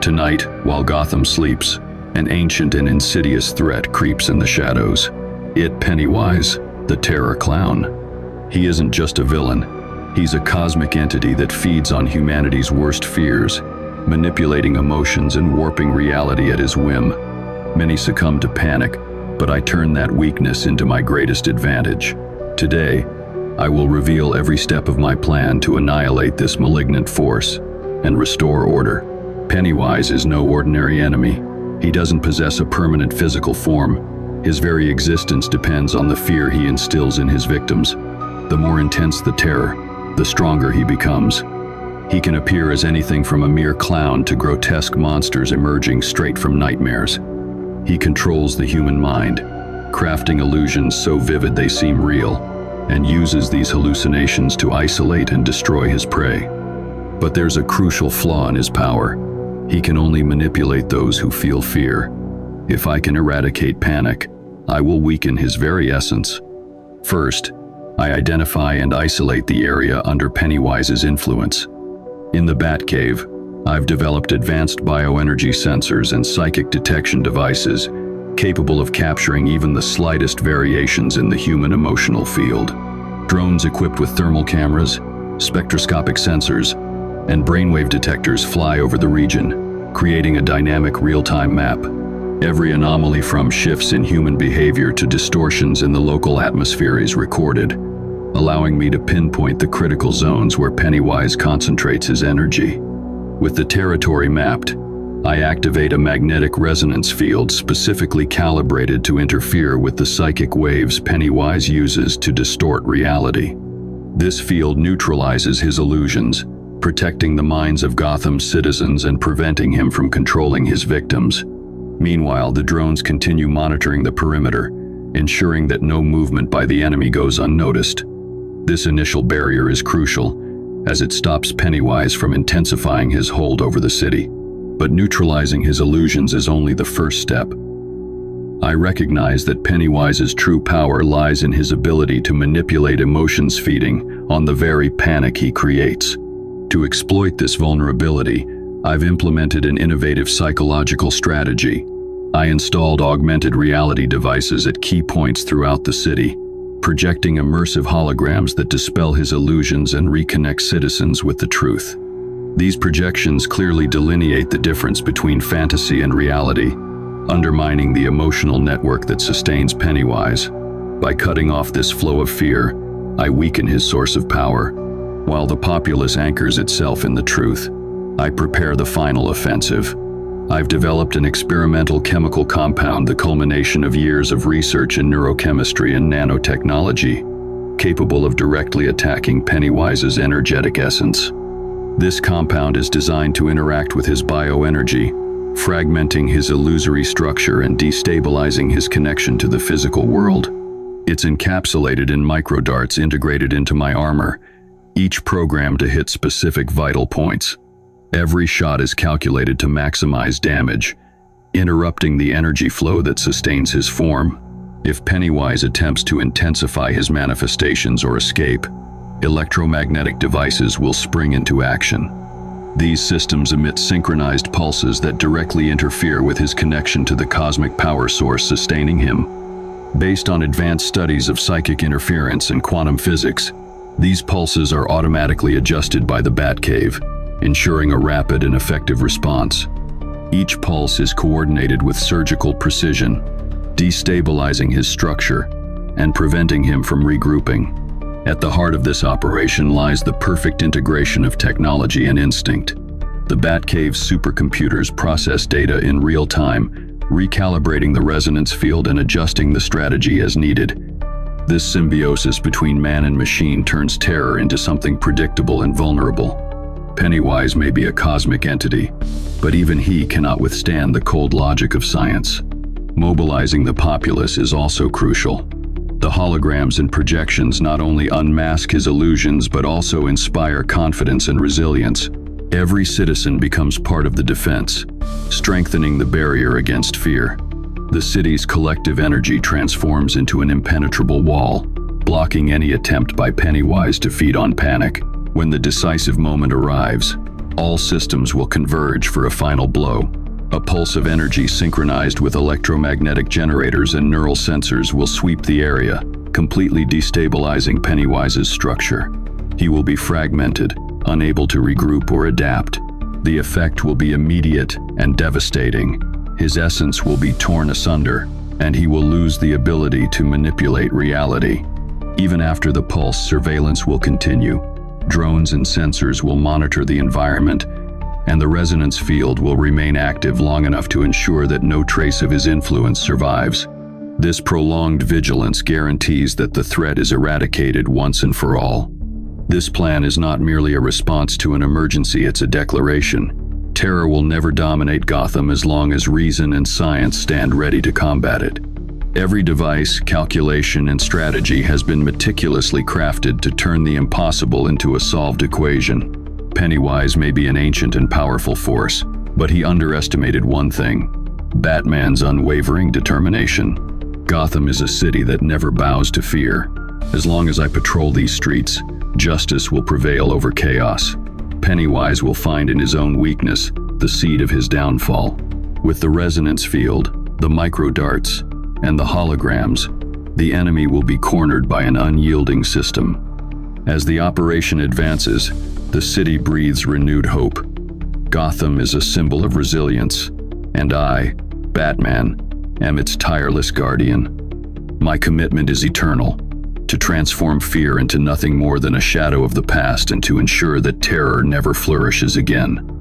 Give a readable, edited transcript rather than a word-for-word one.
Tonight, while Gotham sleeps, an ancient and insidious threat creeps in the shadows. It, Pennywise, the terror clown. He isn't just a villain. He's a cosmic entity that feeds on humanity's worst fears, manipulating emotions and warping reality at his whim. Many succumb to panic, but I turn that weakness into my greatest advantage. Today, I will reveal every step of my plan to annihilate this malignant force and restore order. Pennywise is no ordinary enemy. He doesn't possess a permanent physical form. His very existence depends on the fear he instills in his victims. The more intense the terror, the stronger he becomes. He can appear as anything from a mere clown to grotesque monsters emerging straight from nightmares. He controls the human mind, crafting illusions so vivid they seem real, and uses these hallucinations to isolate and destroy his prey. But there's a crucial flaw in his power. He can only manipulate those who feel fear. If I can eradicate panic, I will weaken his very essence. First, I identify and isolate the area under Pennywise's influence. In the Batcave, I've developed advanced bioenergy sensors and psychic detection devices capable of capturing even the slightest variations in the human emotional field. Drones equipped with thermal cameras, spectroscopic sensors, and brainwave detectors fly over the region, creating a dynamic real-time map. Every anomaly from shifts in human behavior to distortions in the local atmosphere is recorded, allowing me to pinpoint the critical zones where Pennywise concentrates his energy. With the territory mapped, I activate a magnetic resonance field specifically calibrated to interfere with the psychic waves Pennywise uses to distort reality. This field neutralizes his illusions, protecting the minds of Gotham's citizens and preventing him from controlling his victims. Meanwhile, the drones continue monitoring the perimeter, ensuring that no movement by the enemy goes unnoticed. This initial barrier is crucial, as it stops Pennywise from intensifying his hold over the city. But neutralizing his illusions is only the first step. I recognize that Pennywise's true power lies in his ability to manipulate emotions, feeding on the very panic he creates. To exploit this vulnerability, I've implemented an innovative psychological strategy. I installed augmented reality devices at key points throughout the city, projecting immersive holograms that dispel his illusions and reconnect citizens with the truth. These projections clearly delineate the difference between fantasy and reality, undermining the emotional network that sustains Pennywise. By cutting off this flow of fear, I weaken his source of power. While the populace anchors itself in the truth, I prepare the final offensive. I've developed an experimental chemical compound, the culmination of years of research in neurochemistry and nanotechnology, capable of directly attacking Pennywise's energetic essence. This compound is designed to interact with his bioenergy, fragmenting his illusory structure and destabilizing his connection to the physical world. It's encapsulated in microdarts integrated into my armor, each programmed to hit specific vital points. Every shot is calculated to maximize damage, interrupting the energy flow that sustains his form. If Pennywise attempts to intensify his manifestations or escape, electromagnetic devices will spring into action. These systems emit synchronized pulses that directly interfere with his connection to the cosmic power source sustaining him. Based on advanced studies of psychic interference and quantum physics, these pulses are automatically adjusted by the Batcave, ensuring a rapid and effective response. Each pulse is coordinated with surgical precision, destabilizing his structure and preventing him from regrouping. At the heart of this operation lies the perfect integration of technology and instinct. The Batcave's supercomputers process data in real time, recalibrating the resonance field and adjusting the strategy as needed. This symbiosis between man and machine turns terror into something predictable and vulnerable. Pennywise may be a cosmic entity, but even he cannot withstand the cold logic of science. Mobilizing the populace is also crucial. The holograms and projections not only unmask his illusions but also inspire confidence and resilience. Every citizen becomes part of the defense, strengthening the barrier against fear. The city's collective energy transforms into an impenetrable wall, blocking any attempt by Pennywise to feed on panic. When the decisive moment arrives, All systems will converge for a final blow. A pulse of energy synchronized with electromagnetic generators and neural sensors will sweep the area, completely destabilizing Pennywise's structure. He will be fragmented, unable to regroup or adapt. The effect will be immediate and devastating. His essence will be torn asunder, and he will lose the ability to manipulate reality. Even after the pulse, surveillance will continue. Drones and sensors will monitor the environment, and the resonance field will remain active long enough to ensure that no trace of his influence survives. This prolonged vigilance guarantees that the threat is eradicated once and for all. This plan is not merely a response to an emergency, it's a declaration. Terror will never dominate Gotham as long as reason and science stand ready to combat it. Every device, calculation, and strategy has been meticulously crafted to turn the impossible into a solved equation. Pennywise may be an ancient and powerful force, but he underestimated one thing: Batman's unwavering determination. Gotham is a city that never bows to fear. As long as I patrol these streets, justice will prevail over chaos. Pennywise will find in his own weakness the seed of his downfall. With the resonance field, the micro-darts, and the holograms, the enemy will be cornered by an unyielding system. As the operation advances, the city breathes renewed hope. Gotham is a symbol of resilience, and I, Batman, am its tireless guardian. My commitment is eternal, to transform fear into nothing more than a shadow of the past and to ensure that terror never flourishes again.